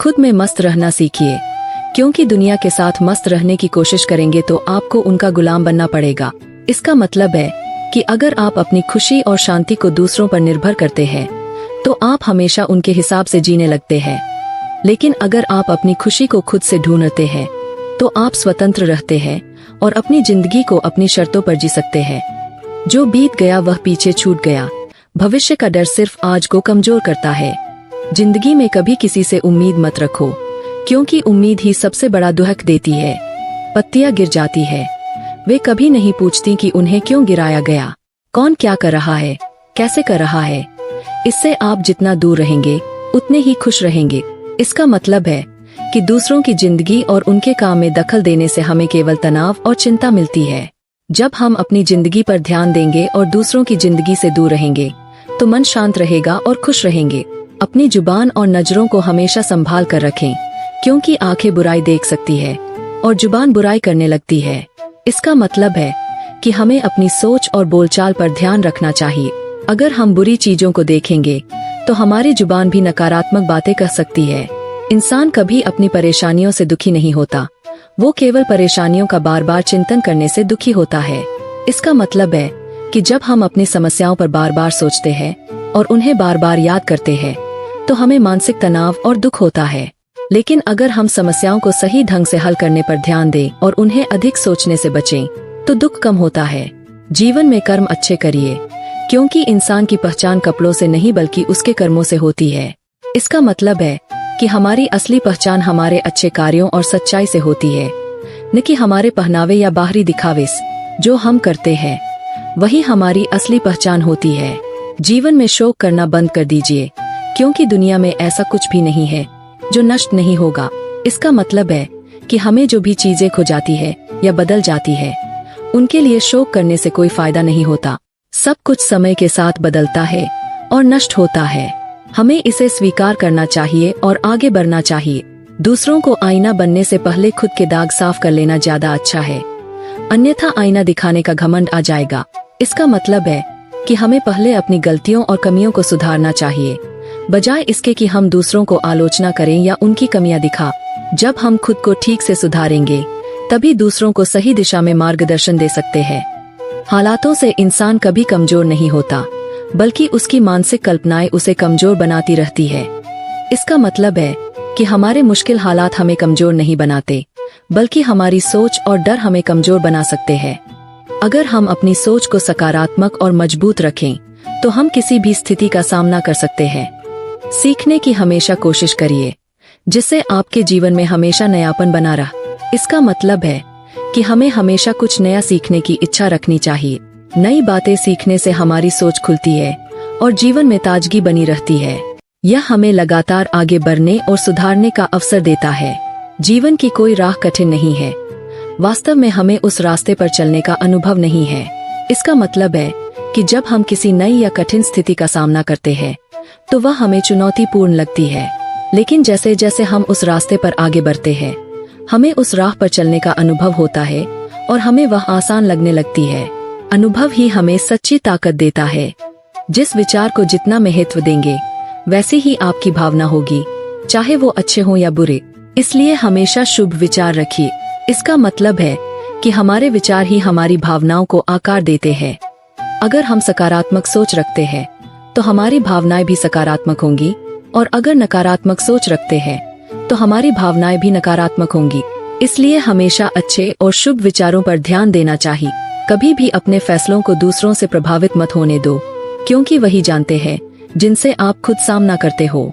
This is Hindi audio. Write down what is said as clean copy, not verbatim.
खुद में मस्त रहना सीखिए, क्योंकि दुनिया के साथ मस्त रहने की कोशिश करेंगे तो आपको उनका गुलाम बनना पड़ेगा। इसका मतलब है कि अगर आप अपनी खुशी और शांति को दूसरों पर निर्भर करते हैं तो आप हमेशा उनके हिसाब से जीने लगते हैं। लेकिन अगर आप अपनी खुशी को खुद से ढूंढते हैं तो आप स्वतंत्र रहते हैं और अपनी जिंदगी को अपनी शर्तों पर जी सकते हैं। जो बीत गया वह पीछे छूट गया। भविष्य का डर सिर्फ आज को कमजोर करता है। जिंदगी में कभी किसी से उम्मीद मत रखो, क्योंकि उम्मीद ही सबसे बड़ा दुहक देती है। पत्तियां गिर जाती है, वे कभी नहीं पूछती कि उन्हें क्यों गिराया गया, कौन क्या कर रहा है, कैसे कर रहा है। इससे आप जितना दूर रहेंगे उतने ही खुश रहेंगे। इसका मतलब है कि दूसरों की जिंदगी और उनके काम में दखल देने से हमें केवल तनाव और चिंता मिलती है। जब हम अपनी जिंदगी पर ध्यान देंगे और दूसरों की जिंदगी से दूर रहेंगे तो मन शांत रहेगा और खुश रहेंगे। अपनी जुबान और नजरों को हमेशा संभाल कर रखें, क्योंकि आंखें बुराई देख सकती है और जुबान बुराई करने लगती है। इसका मतलब है कि हमें अपनी सोच और बोलचाल पर ध्यान रखना चाहिए। अगर हम बुरी चीजों को देखेंगे तो हमारी जुबान भी नकारात्मक बातें कह सकती है। इंसान कभी अपनी परेशानियों से दुखी नहीं होता, वो केवल परेशानियों का बार बार चिंतन करने से दुखी होता है। इसका मतलब है कि जब हम अपनी समस्याओं पर बार बार सोचते हैं और उन्हें बार बार याद करते हैं तो हमें मानसिक तनाव और दुख होता है। लेकिन अगर हम समस्याओं को सही ढंग से हल करने पर ध्यान दें और उन्हें अधिक सोचने से बचें तो दुख कम होता है। जीवन में कर्म अच्छे करिए, क्योंकि इंसान की पहचान कपड़ों से नहीं बल्कि उसके कर्मों से होती है। इसका मतलब है कि हमारी असली पहचान हमारे अच्छे कार्यों और सच्चाई से होती है, न कि हमारे पहनावे या बाहरी दिखावे से। जो हम करते हैं वही हमारी असली पहचान होती है। जीवन में शोक करना बंद कर दीजिए, क्योंकि दुनिया में ऐसा कुछ भी नहीं है जो नष्ट नहीं होगा। इसका मतलब है कि हमें जो भी चीजें खो जाती है या बदल जाती है उनके लिए शोक करने से कोई फायदा नहीं होता। सब कुछ समय के साथ बदलता है और नष्ट होता है। हमें इसे स्वीकार करना चाहिए और आगे बढ़ना चाहिए। दूसरों को आईना बनने से पहले खुद के दाग साफ कर लेना ज्यादा अच्छा है, अन्यथा आईना दिखाने का घमंड आ जाएगा। इसका मतलब है कि हमें पहले अपनी गलतियों और कमियों को सुधारना चाहिए, बजाय इसके कि हम दूसरों को आलोचना करें या उनकी कमियां दिखा। जब हम खुद को ठीक से सुधारेंगे तभी दूसरों को सही दिशा में मार्गदर्शन दे सकते हैं। हालातों से इंसान कभी कमजोर नहीं होता, बल्कि उसकी मानसिक कल्पनाएं उसे कमजोर बनाती रहती है। इसका मतलब है कि हमारे मुश्किल हालात हमें कमजोर नहीं बनाते, बल्कि हमारी सोच और डर हमें कमजोर बना सकते हैं। अगर हम अपनी सोच को सकारात्मक और मजबूत रखें तो हम किसी भी स्थिति का सामना कर सकते हैं। सीखने की हमेशा कोशिश करिए, जिससे आपके जीवन में हमेशा नयापन बना रहा। इसका मतलब है कि हमें हमेशा कुछ नया सीखने की इच्छा रखनी चाहिए। नई बातें सीखने से हमारी सोच खुलती है और जीवन में ताजगी बनी रहती है। यह हमें लगातार आगे बढ़ने और सुधारने का अवसर देता है। जीवन की कोई राह कठिन नहीं है, वास्तव में हमें उस रास्ते पर चलने का अनुभव नहीं है। इसका मतलब है कि जब हम किसी नई या कठिन स्थिति का सामना करते हैं तो वह हमें चुनौतीपूर्ण लगती है, लेकिन जैसे जैसे हम उस रास्ते पर आगे बढ़ते हैं हमें उस राह पर चलने का अनुभव होता है और हमें वह आसान लगने लगती है। अनुभव ही हमें सच्ची ताकत देता है। जिस विचार को जितना महत्व देंगे वैसी ही आपकी भावना होगी, चाहे वो अच्छे हों या बुरे। इसलिए हमेशा शुभ विचार रखिए। इसका मतलब है कि हमारे विचार ही हमारी भावनाओं को आकार देते हैं। अगर हम सकारात्मक सोच रखते हैं तो हमारी भावनाएं भी सकारात्मक होंगी, और अगर नकारात्मक सोच रखते हैं तो हमारी भावनाएं भी नकारात्मक होंगी। इसलिए हमेशा अच्छे और शुभ विचारों पर ध्यान देना चाहिए। कभी भी अपने फैसलों को दूसरों से प्रभावित मत होने दो, क्योंकि वही जानते हैं जिनसे आप खुद सामना करते हो।